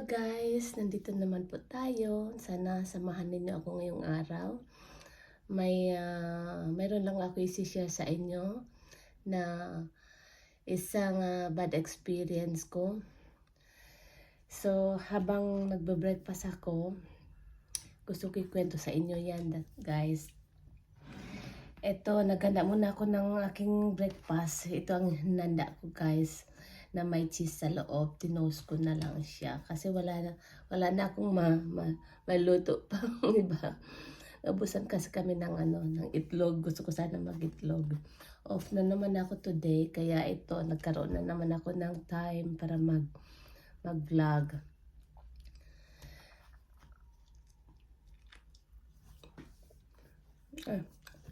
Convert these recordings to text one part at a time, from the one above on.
Guys, nandito naman po tayo. Sana samahan ninyo ako ngayong araw. Mayroon lang ako isi-share sa inyo na isang bad experience ko. So, habang nagbe-breakfast ako, gusto ko ikwento sa inyo yan, guys. Ito, naghanda muna ako ng aking breakfast. Ito ang hinanda ko, guys, na may cheese sa loob. Tinost ko na lang siya kasi wala na akong maluto pa iba. Nabusan kasi kami ng itlog. Gusto ko sana mag-itlog. Off na naman ako today, kaya ito, nagkaroon na naman ako ng time para mag-vlog.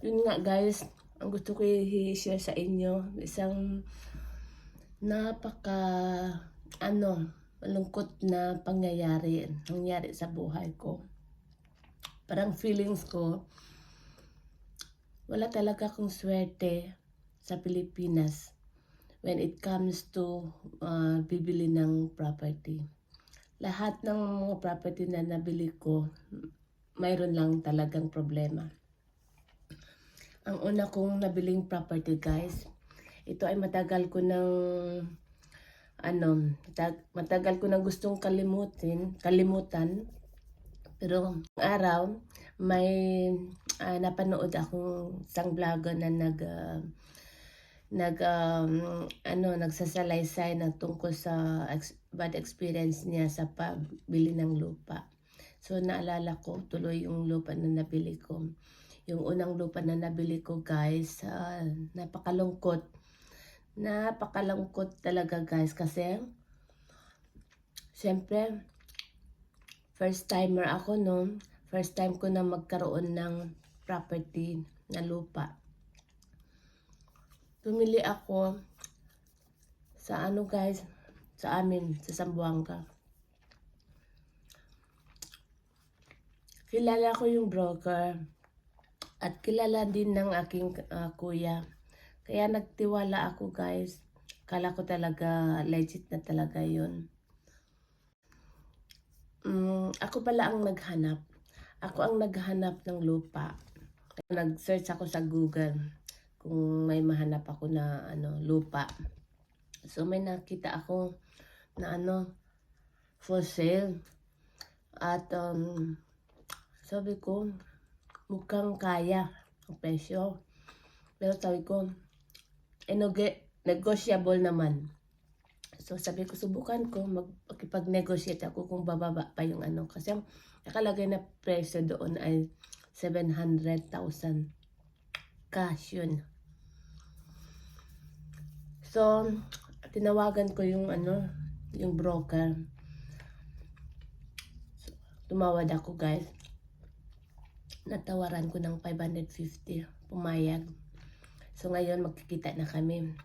Yun nga, guys, ang gusto ko i-share sa inyo, isang malungkot na nangyari sa buhay ko. Parang feelings ko, wala talaga akong swerte sa Pilipinas when it comes to bibili ng property. Lahat ng mga property na nabili ko, mayroon lang talagang problema. Ang una kong nabiling property, guys, ito ay matagal ko nang gustong kalimutan. Pero araw may napanood akong isang vlogger na nagsasalaysay na tungkol sa bad experience niya sa pagbili ng lupa. So naalala ko tuloy yung lupa na nabili ko. Yung unang lupa na nabili ko, guys, napakalungkot talaga, guys, kasi siyempre first timer ako, no. First time ko na magkaroon ng property na lupa. Pumili ako sa guys, sa amin sa Zamboanga. Kilala ko yung broker at kilala din ng aking kuya. Kaya nagtiwala ako, guys. Kala ko talaga legit na talaga yun. Ako pala ang naghanap. Ako ang naghanap ng lupa. Nag-search ako sa Google kung may mahanap ako na lupa. So may nakita ako na for sale. At sabi ko, mukhang kaya ang presyo. Pero sabi ko, negotiable naman. So sabi ko, subukan ko, makipag-negotiate ako kung bababa pa yung kasi ang nakalagay na presyo doon ay 700,000 cash yun. So tinawagan ko yung yung broker. So, tumawad ako, guys. Natawaran ko ng 550, pumayag. So ngayon magkikita na kami.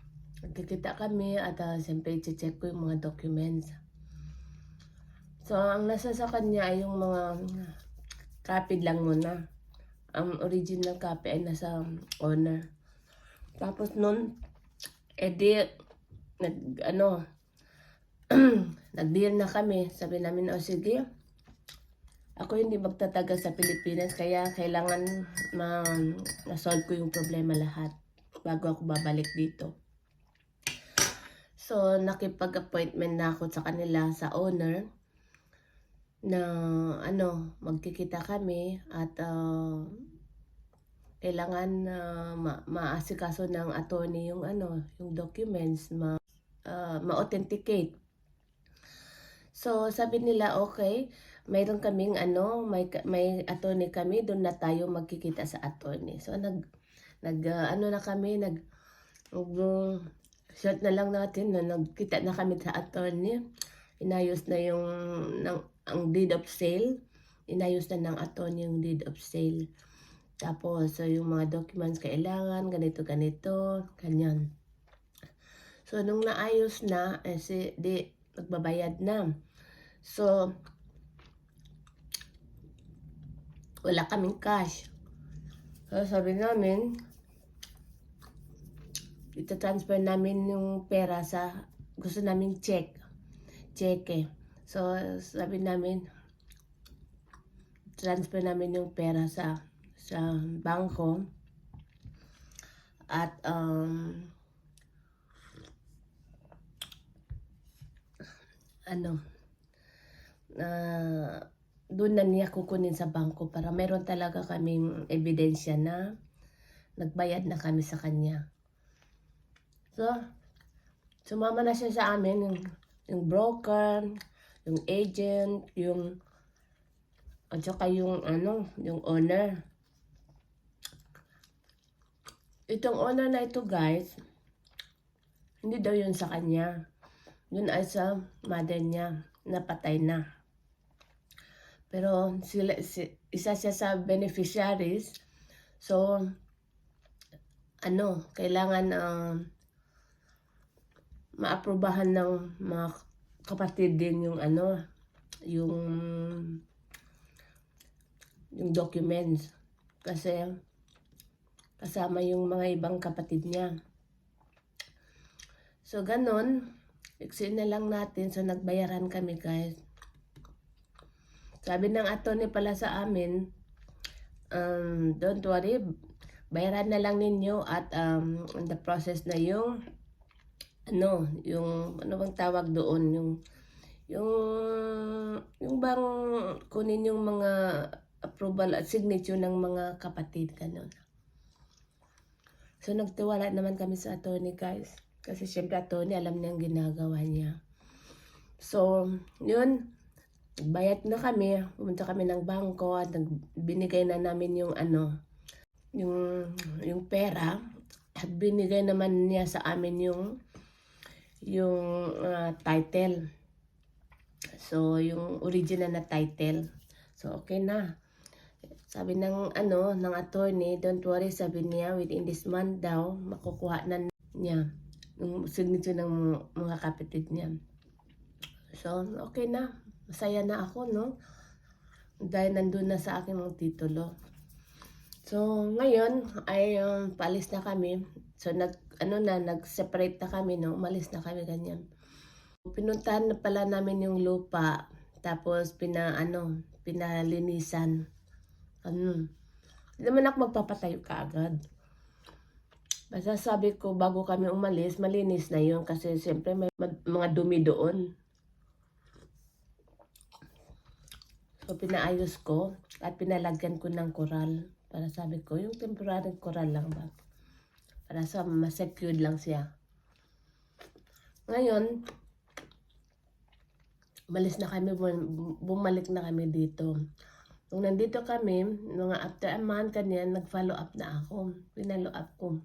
At siyempre i-check ko yung mga documents. So ang nasa sa kanya ay yung mga copy lang muna. Ang original copy ay nasa owner. Tapos nun, nag-deal na kami. Sabi namin, sige, ako hindi magtatagal sa Pilipinas, kaya kailangan ma-solve ko yung problema lahat bago ako babalik dito. So nakipag-appointment na ako sa kanila, sa owner, na magkikita kami at kailangan maasikaso ng attorney yung yung documents, ma-authenticate. So sabi nila, okay, mayroon kaming may attorney kami, doon na tayo magkikita sa attorney. So short na lang natin na nagkita na kami sa attorney. Inayos na ang deed of sale. Inayos na ng attorney yung deed of sale. Tapos yung mga documents kailangan ganito, ganyan. So nung naayos na, magbabayad na. So wala kaming cash. So sabi namin, ita-transfer namin yung pera sa gusto naming cheque. So, sabi namin, transfer namin yung pera sa bangko at ano, doon na niya kukunin sa bangko para meron talaga kaming ebidensya na nagbayad na kami sa kanya. So, sumama na siya sa amin, yung broker, yung agent, at saka yung yung owner. Itong owner na ito, guys, hindi daw yun sa kanya. Yun ay sa mother niya, napatay na. Pero isa siya sa beneficiaries. So, kailangan maaprubahan ng mga kapatid din yung yung documents. Kasi kasama yung mga ibang kapatid niya. So, ganun. Iksin na lang natin. So, nagbayaran kami, guys. Sabi ng attorney pala sa amin, don't worry, bayaran na lang ninyo at in the process na yung bang tawag doon, yung bang kunin yung mga approval at signature ng mga kapatid, ganun. So, nagtiwala naman kami sa attorney, guys. Kasi syempre attorney, alam niya ang ginagawa niya. So, yun. Bayad na kami. Pumunta kami ng bangko at binigay na namin yung yung pera. At binigay naman niya sa amin yung title. So, yung original na title. So, okay na. Sabi ng attorney, don't worry, sabi niya, within this month daw, makukuha na niya yung signature ng mga kapatid niya. So, okay na. Masaya na ako, no? Dahil nandun na sa akin ang titulo. So, ngayon ay paalis na kami. So, nag-separate na kami, no? Umalis na kami ganyan. Pinuntahan na pala namin yung lupa. Tapos, pinalinisan. Hindi naman ako magpapatayo kaagad. Basta sabi ko, bago kami umalis, malinis na yun. Kasi siyempre may mga dumi doon. So, pinaayos ko at pinalagyan ko ng koral. Para sabi ko, yung temporary koral lang ba? Para sa ma-secured lang siya. Ngayon, bumalik na kami dito. Nung nandito kami, mga after a month kanyan, nag-follow up na ako. Pinalo up ko.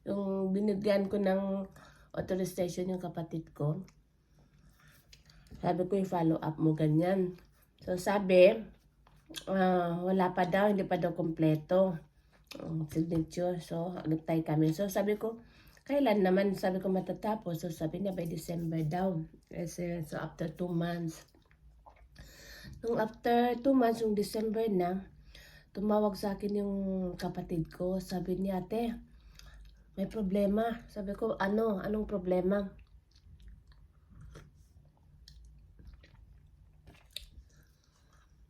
Yung binigyan ko ng authorization yung kapatid ko. Sabi ko, i-follow up mo ganyan. So, sabi, wala pa daw, hindi pa daw kompleto signature. So, agtay kami. So, sabi ko, kailan naman, sabi ko matatapos. So, sabi niya, by December daw. Kasi, so, after 2 months. Nung after 2 months, yung December na, tumawag sa akin yung kapatid ko. Sabi niya, ate, may problema. Sabi ko, anong problema?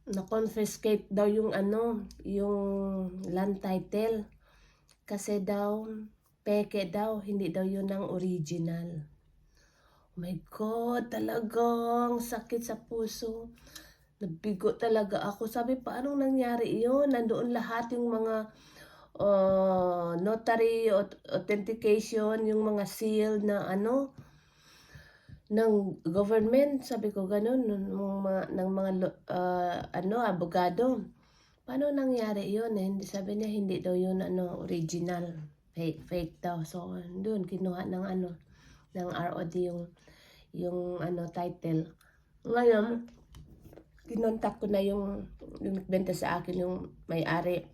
Na-confiscate daw yung land title. Kasi daw, peke daw, hindi daw yun ang original. Oh my God, talagang sakit sa puso. Nabigo talaga ako. Sabi, paano nangyari yun? Nandoon lahat yung mga notary authentication, yung mga seal na ng government, sabi ko ganun, ng mga abogado. Paano nangyari yun? Sabi niya, hindi daw yun original, fake daw. So, doon, kinuha ng ROD yung title. Ngayon, kinontak ko na yung nagbenta sa akin, yung may-ari.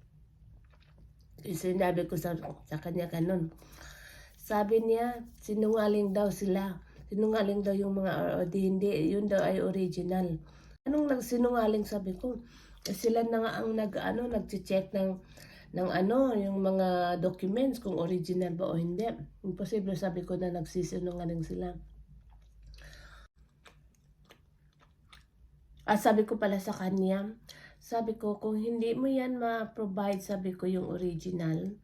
Sinabi ko sa kanya ganun. Sabi niya, sinungaling daw sila. Sinungaling daw yung mga ROD, hindi, yun daw ay original. Anong nagsinungaling, sabi ko? Sila na nga ang nag-check ng yung mga documents kung original ba o hindi. Imposible, sabi ko, na nagsisinungaling sila. Sabi ko pala sa kanya, sabi ko, kung hindi mo yan ma-provide, sabi ko, yung original,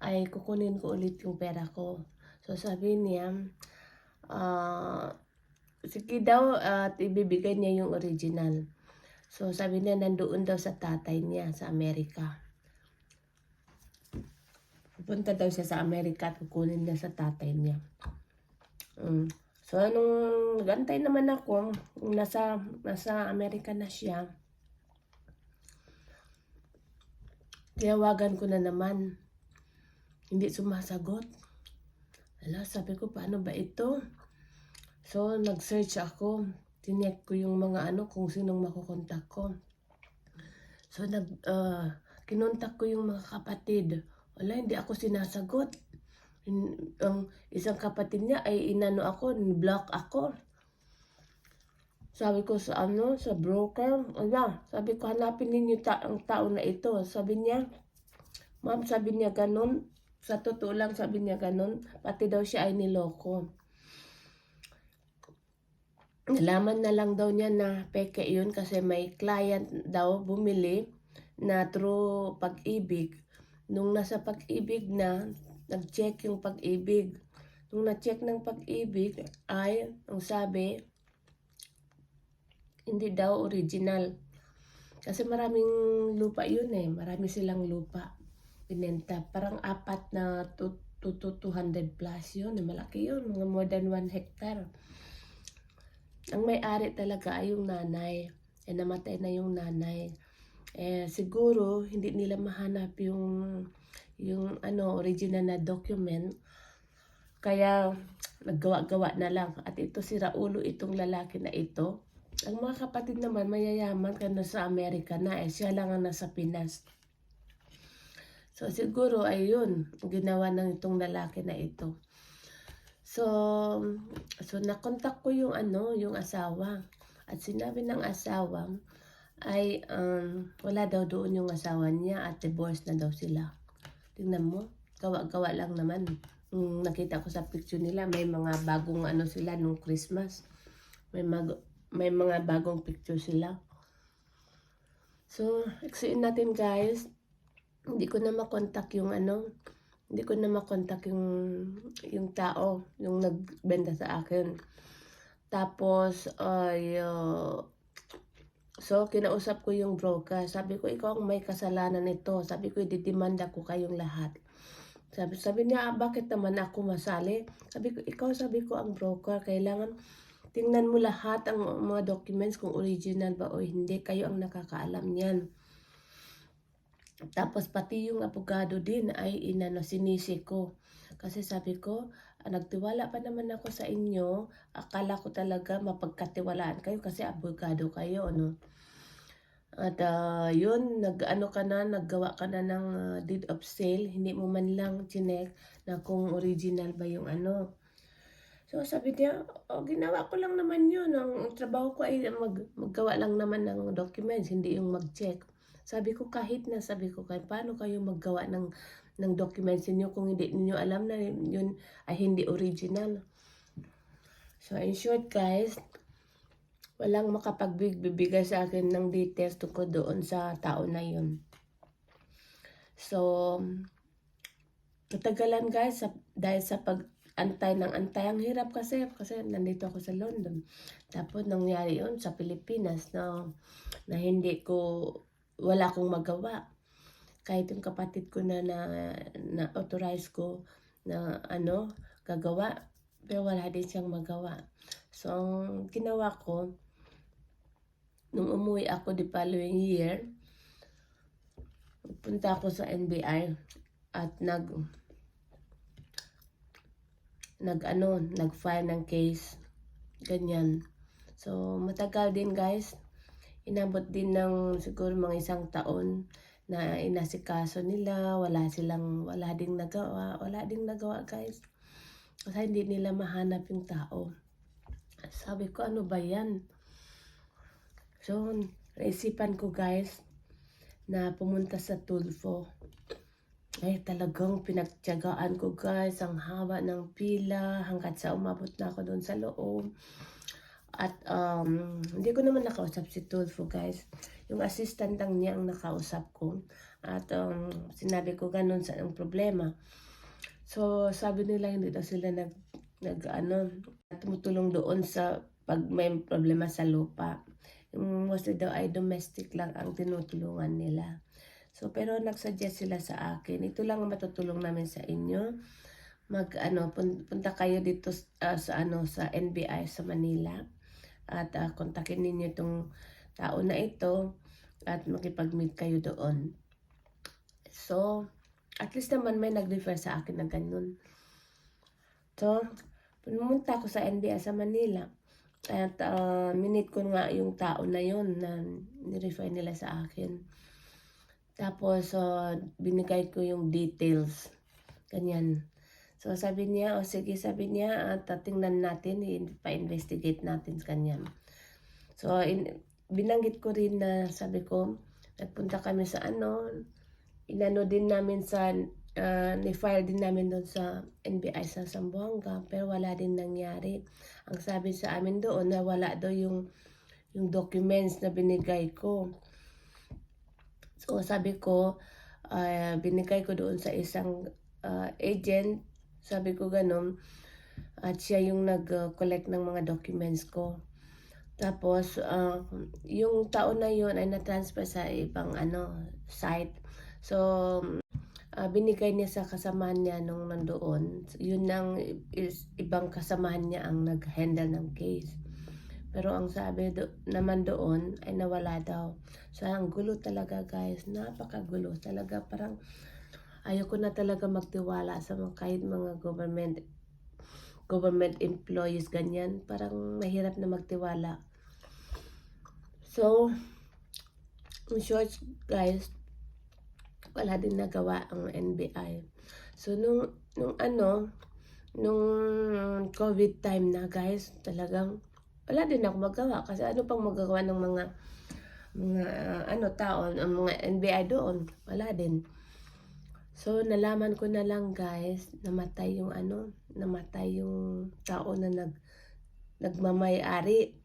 ay kukunin ko ulit yung pera ko. So sabi niya, ah, sige daw at ibibigay niya yung original. So sabi niya nandoon daw sa tatay niya sa Amerika. Pupunta daw siya sa Amerika at kukunin niya sa tatay niya. So nung nagantay naman ako, nasa Amerika na siya, tinawagan ko na naman. Hindi sumasagot. Sabi ko, paano ba ito? So, nag-search ako. Tinek ko yung mga kung sinong makukontak ko. So, kinontak ko yung mga kapatid. Wala, hindi ako sinasagot. Ang isang kapatid niya ay block ako. Sabi ko sa broker, sabi ko, hanapin ninyo ang tao na ito. Sabi niya, ma'am, sabi niya ganun. Sa totoo lang, sabi niya ganun. Pati daw siya ay niloko. Nalaman na lang daw niya na peke yun kasi may client daw bumili na through Pag-ibig. Nung nasa Pag-ibig na, nag-check yung Pag-ibig. Nung na-check ng Pag-ibig ay, ang sabi, hindi daw original. Kasi maraming lupa yun Marami silang lupa. Binenta. Parang 4 na to 200 plus yun. Malaki yun. Mga more than 1 hectare. Ang may-ari talaga ay yung nanay. Namatay na yung nanay. Siguro, hindi nila mahanap yung original na document. Kaya, naggawa-gawa na lang. At ito si Raulo, itong lalaki na ito. Ang mga kapatid naman, mayayaman ka na sa Amerika na. Siya lang ang nasa Pinas. So, siguro, ayun, ginawa ng itong lalaki na ito. So nakontak ko yung asawa. At sinabi ng asawa ay wala daw doon yung asawa niya at divorce na daw sila. Tingnan mo, gawa-gawa lang naman. Nakita ko sa picture nila, may mga bagong sila nung Christmas. May mga bagong picture sila. So, iksiin natin guys. Hindi ko na makontak yung hindi ko na makontak yung tao, yung nagbenta sa akin. Tapos, so, kinausap ko yung broker. Sabi ko, ikaw ang may kasalanan nito. Sabi ko, didemanda ko kayong lahat. Sabi niya, bakit naman ako masali? Sabi ko, ang broker, kailangan tingnan mo lahat ang mga documents kung original ba o hindi. Kayo ang nakakaalam niyan. Tapos pati yung abogado din ay sinisi ko. Kasi sabi ko, nagtiwala pa naman ako sa inyo. Akala ko talaga mapagkatiwalaan kayo kasi abogado kayo, At yun, naggawa ka na ng deed of sale. Hindi mo man lang chinek na kung original ba yung So sabi niya, ginawa ko lang naman yun. Ang trabaho ko ay maggawa lang naman ng documents, hindi yung mag-check. Sabi ko, kahit paano kayo maggawa ng documents niyo kung hindi niyo alam na yun ay hindi original. So, in short guys, walang makapagbibigay sa akin ng details tungkol doon sa tao na yun. So, natagalan guys, dahil sa antay ng antay. Ang hirap kasi nandito ako sa London. Tapos nangyari yun sa Pilipinas na wala akong magawa. Kahit yung kapatid ko na authorize ko na gagawa, pero wala din siyang magawa. So, ang ginawa ko, nung umuwi ako the following year, punta ako sa NBI at nag-file ng case. Ganyan. So, matagal din guys. Inabot din ng siguro mga 1 taon na inasikaso nila. Wala ding nagawa guys. Kasi hindi nila mahanap yung tao. Sabi ko, ano ba yan? So, naisipan ko guys na pumunta sa Tulfo. Talagang pinagtiyagaan ko guys. Ang haba ng pila hanggat sa umabot na ako doon sa loob. At hindi ko naman nakausap si Tulfo guys. Yung assistant lang niya ang nakausap ko. At sinabi ko ganun sa ang problema. So sabi nila hindi daw sila tumutulong doon sa pag may problema sa lupa. Yung mostly daw ay domestic lang ang tinutulungan nila. So pero nagsuggest sila sa akin, ito lang ang matutulong namin sa inyo. Punta kayo dito sa NBI sa Manila at kontakin ninyo itong tao na ito at makipag-meet kayo doon. So at least naman may nag-refer sa akin na ganun. So pumunta ako sa NBI sa Manila at minute ko nga yung tao na yun na ni-refer nila sa akin. Tapos binigay ko yung details. Ganyan. So sabi niya, sige, sabi niya, at tingnan natin, pa-investigate natin ganyan. So binanggit ko rin na sabi ko, nagpunta kami sa inano din namin sa, ni-file din namin doon sa NBI sa Zamboanga, pero wala din nangyari. Ang sabi sa amin doon na wala daw yung documents na binigay ko. So sabi ko, binigay ko doon sa isang agent, sabi ko ganun, at siya yung nag-collect ng mga documents ko. Tapos yung tao na yun ay na-transfer sa ibang site. So binigay niya sa kasamahan niya nung nandoon. Yun nang ibang kasamahan niya ang nag-handle ng case. Pero ang sabi naman doon ay nawala daw. So ang gulo talaga guys, napakagulo talaga. Parang ayoko na talaga magtiwala sa kahit mga government employees ganyan. Parang mahirap na magtiwala. So in short guys, wala din nagawa ang NBI. So nung COVID time na guys, talagang wala din ako magawa kasi ano pang magagawa ng mga tao, ang mga NBI doon, wala din. So nalaman ko na lang guys, namatay yung tao na nagmamay-ari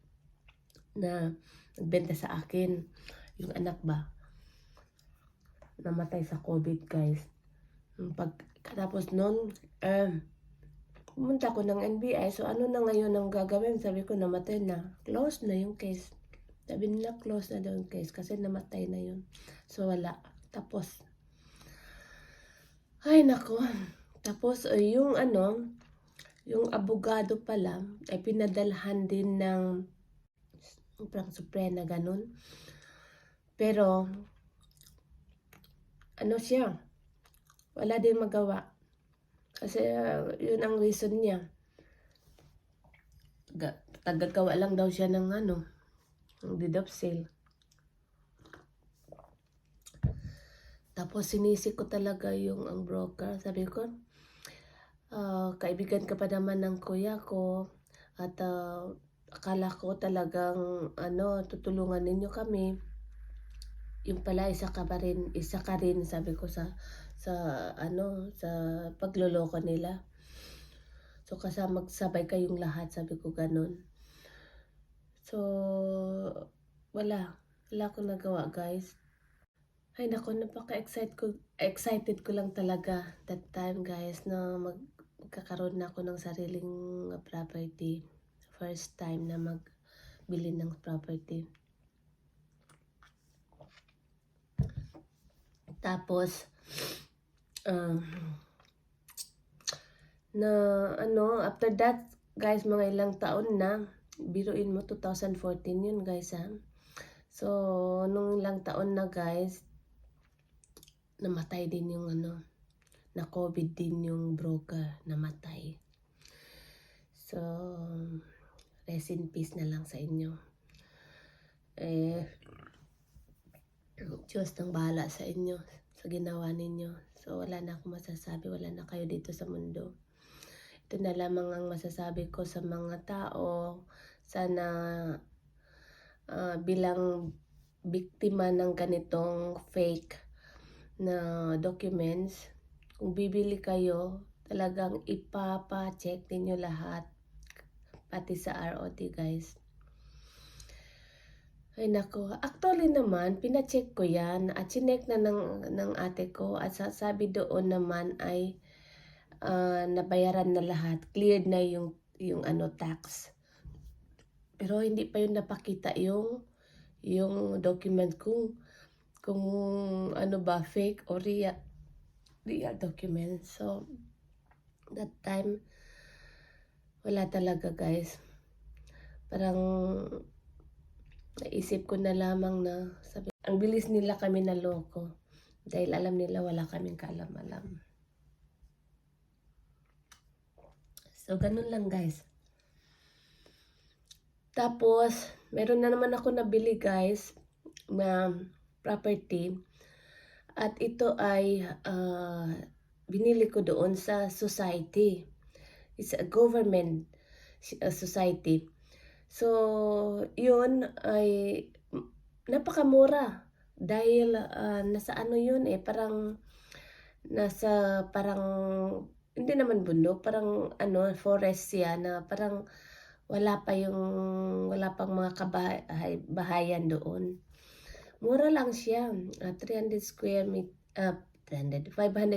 na nagbenta sa akin, yung anak ba, namatay sa COVID guys. Pagkatapos nun, pumunta ko ng NBI, so ano na ngayon ang gagawin? Sabi ko, namatay na, close na yung case. Sabi nila, close na daw yung case kasi namatay na yun. So wala, tapos. Ay nako. Tapos yung abogado pala ay pinadalhan din ng Suprema ganun. Pero siya, wala din magawa. Kasi yun ang reason niya. Tagagawa lang daw siya ng deed of sale. Tapos sinisi ko talaga ang broker. Sabi ko, kaibigan ka pa naman ng kuya ko at akala ko talagang tutulungan ninyo kami. Yung pala isa ka rin sabi ko sa pagloloko nila. So magsabay kayong lahat, sabi ko ganun. So wala akong nagawa guys. Ay nako, excited ko lang talaga that time guys na magkakaroon na ako ng sariling property. First time na magbili ng property. Tapos after that guys, mga ilang taon na, biruin mo 2014 yun guys ha. So nung ilang taon na guys, namatay din yung na COVID din yung broker, namatay. So rest in peace na lang sa inyo. Diyos nang bahala sa inyo, sa ginawa ninyo. So wala na akong masasabi, wala na kayo dito sa mundo. Ito na lamang ang masasabi ko sa mga tao. Sana bilang biktima ng ganitong fake na documents, kung bibili kayo, talagang ipapa-check ninyo lahat, pati sa ROT guys. Ay nako, actually naman pina-check ko 'yan at chineck na ng ate ko at sabi doon naman ay, nabayaran na lahat, cleared na yung ano tax. Pero hindi pa yun napakita yung document kung ano ba fake o real document. So, that time wala talaga guys. Parang naisip ko na lamang na sabi, ang bilis nila kami naloko dahil alam nila wala kaming kaalam-alam. So, ganun lang guys. Tapos, meron na naman ako nabili guys na property. At ito ay binili ko doon sa society. It's a government society. So, yun ay napakamura. Dahil nasa ano yun parang nasa parang hindi naman bundok, parang ano forest siya na parang wala pang mga bahayan doon. Mura lang siya, 300 square meter, 500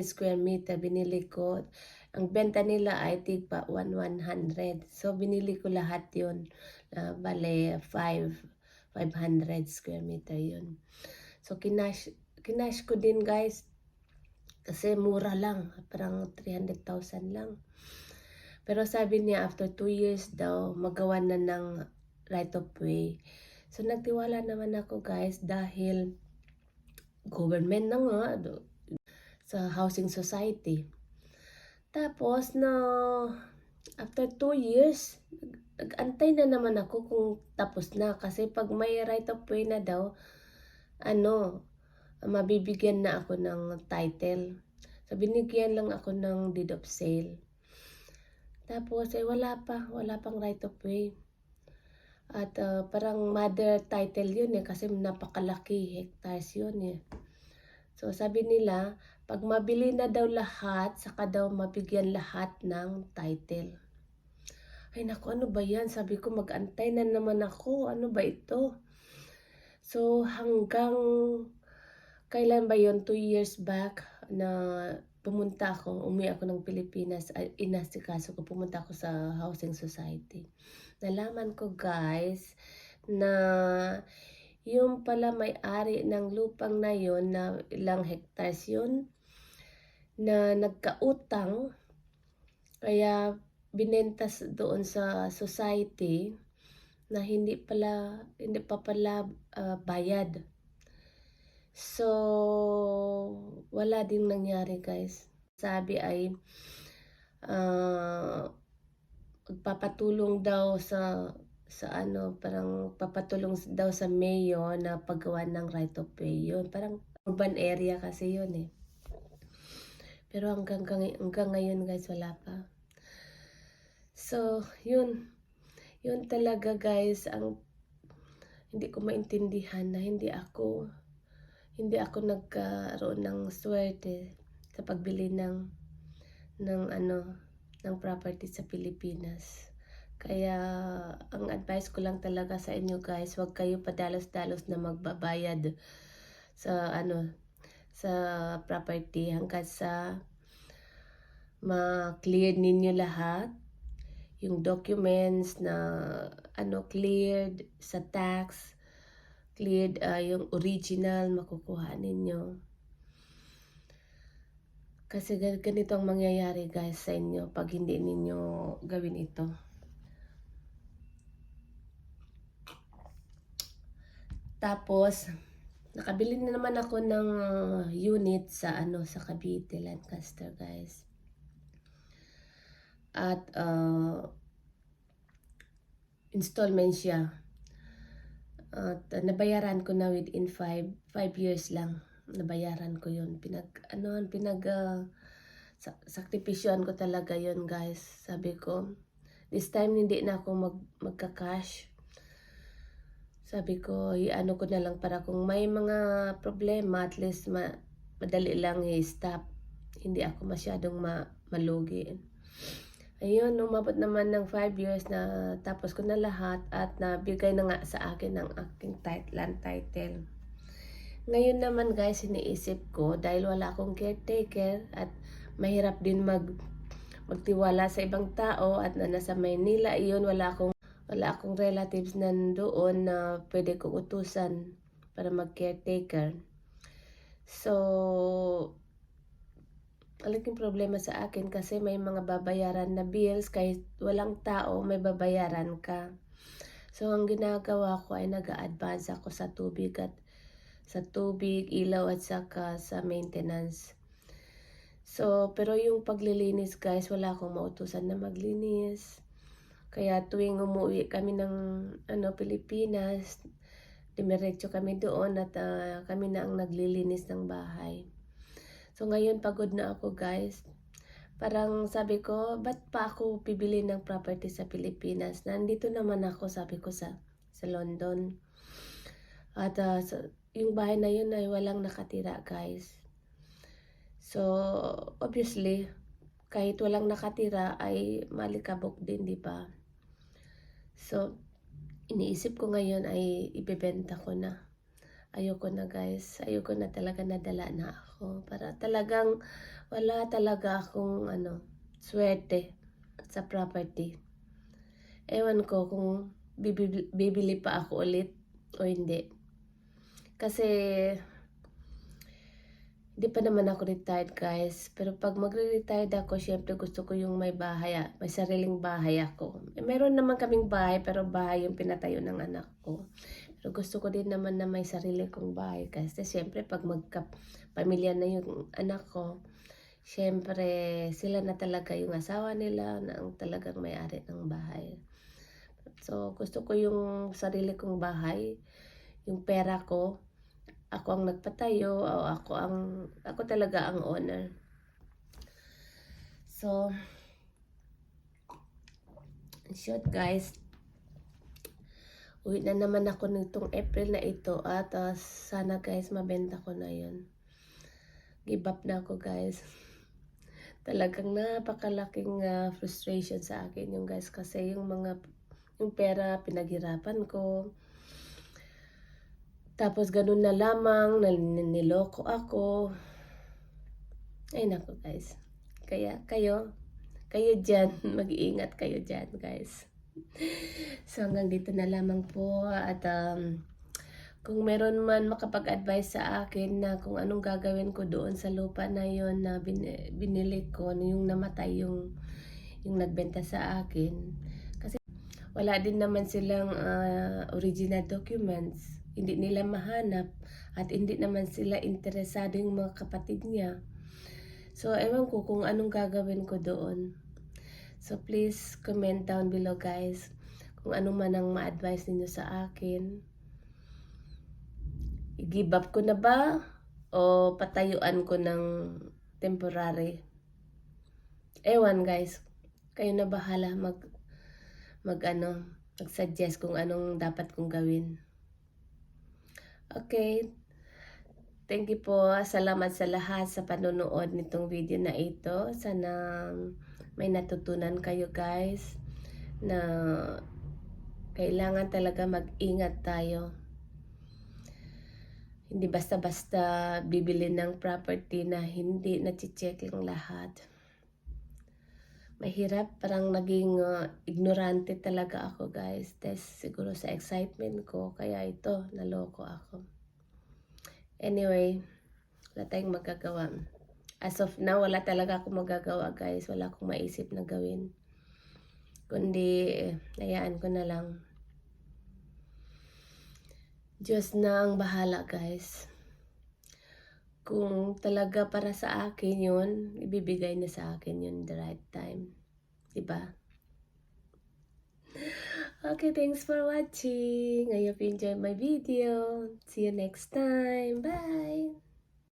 square meter binili ko. Ang benta nila ay tigpa 100. So binili ko lahat yun. Bale 500 square meter yun. So kinash ko din guys. Kasi mura lang, parang 300,000 lang. Pero sabi niya after 2 years daw magawa na ng right of way. So nagtiwala naman ako guys dahil government na nga sa housing society. Tapos after 2 years nag-antay na naman ako kung tapos na kasi pag may right of way na daw mabibigyan na ako ng title. So binigyan lang ako ng deed of sale. Tapos wala pang right of way. At parang mother title yun kasi napakalaki hectares yun So sabi nila, pag mabili na daw lahat, saka daw mabigyan lahat ng title. Ay naku, ano ba yan? Sabi ko mag-antay na naman ako. Ano ba ito? So hanggang kailan ba yun? 2 years back na umuwi ako ng Pilipinas, inasikaso ko, pumunta ako sa housing society. Nalaman ko guys na yung pala may-ari ng lupang na yun na ilang hectares yun na nagkautang kaya binenta doon sa society na hindi pa pala bayad. So wala ding nangyari guys. Sabi ay magpapatulong daw sa parang papatulong daw sa mayor na paggawa ng right of way yun. Parang urban area kasi yun Pero hanggang ngayon guys wala pa. So yun talaga guys ang hindi ko maintindihan na hindi ako nagkaroon ng swerte sa pagbili ng property sa Pilipinas. Kaya ang advice ko lang talaga sa inyo guys, huwag kayo padalos-dalos na magbabayad sa sa property hanggang sa ma-clear ninyo lahat yung documents na cleared sa tax, cleared yung original makukuha ninyo. Kasi ganito ang mangyayari guys sa inyo pag hindi ninyo gawin ito. Tapos nakabili na naman ako ng unit sa sa Cavite, Lancaster guys. At installment siya. At nabayaran ko na within 5 years lang. Nabayaran ko yun. Sakripisyohan ko talaga yun guys. Sabi ko, this time hindi na ako magka-cash. Sabi ko, ko na lang para kung may mga problema, at least madali lang i-stop. Hindi ako masyadong malugi. Ayun, umabot naman ng 5 years na tapos ko na lahat at nabigay na nga sa akin ng aking land title. Ngayon naman guys, iniisip ko dahil wala akong caretaker at mahirap din magtiwala sa ibang tao at nasa Maynila iyon, wala akong relatives nandoon na pwede kong utusan para mag-caretaker. So, malaking problema sa akin kasi may mga babayaran na bills kahit walang tao, may babayaran ka. So, ang ginagawa ko ay nag-a-advance ako sa tubig, ilaw at saka sa maintenance. So, pero yung paglilinis guys, wala akong mautusan na maglinis. Kaya tuwing umuwi kami ng Pilipinas, dimiretso kami doon at kami na ang naglilinis ng bahay. So ngayon pagod na ako guys. Parang sabi ko, ba't pa ako pibili ng property sa Pilipinas? Nandito naman ako, sabi ko sa London. At yung bahay na yun ay walang nakatira guys. So obviously, kahit walang nakatira ay malikabok din, di ba? So iniisip ko ngayon ay ibebenta ko na. Ayoko na guys, ayoko na talaga, nadala na ako. Para talagang wala talaga akong swerte sa property. Ewan ko kung bibili pa ako ulit o hindi. Kasi di pa naman ako retired guys. Pero pag magre-retired ako, syempre gusto ko yung may bahay, may sariling bahay ako. Meron naman kaming bahay, pero bahay yung pinatayo ng anak ko. Pero gusto ko din naman na may sarili kong bahay kasi syempre pag magka-pamilya na yung anak ko, syempre sila na talaga yung asawa nila na ang talagang may-ari ng bahay. So gusto ko yung sarili kong bahay, yung pera ko, ako ang nagpatayo o ako talaga ang owner. So in short guys, uwi na naman ako nitong April na ito at sana guys mabenta ko na yun. Give up na ako guys. Talagang napakalaking frustration sa akin yung guys kasi yung pera pinaghirapan ko. Tapos ganun na lamang, niloko ako. Ay nako guys. Kaya kayo dyan, mag-iingat kayo dyan guys. So hanggang dito na lamang po at kung meron man makapag-advise sa akin na kung anong gagawin ko doon sa lupa na yon na binili ko, yung namatay yung nagbenta sa akin. Kasi wala din naman silang original documents. Hindi nila mahanap at hindi naman sila interesado yung mga kapatid niya. So ewan ko kung anong gagawin ko doon. So please comment down below guys kung ano man ang ma-advise ninyo sa akin. I-give up ko na ba o patayuan ko ng temporary? Ewan guys, kayo na bahala mag-suggest kung anong dapat kong gawin. Okay. Thank you po. Salamat sa lahat sa panonood nitong video na ito. Sana may natutunan kayo guys na kailangan talaga mag-ingat tayo. Hindi basta-basta bibili ng property na hindi na-check lang lahat. Mahirap, parang naging ignorante talaga ako guys. Dahil siguro sa excitement ko, kaya ito, naloko ako. Anyway, wala tayong magagawa. As of now, wala talaga akong magagawa guys. Wala akong maisip na gawin. Kundi, hayaan ko na lang. Diyos na ang bahala guys. Kung talaga para sa akin yun, ibibigay na sa akin yun the right time. Diba? Okay, thanks for watching. I hope you enjoyed my video. See you next time. Bye!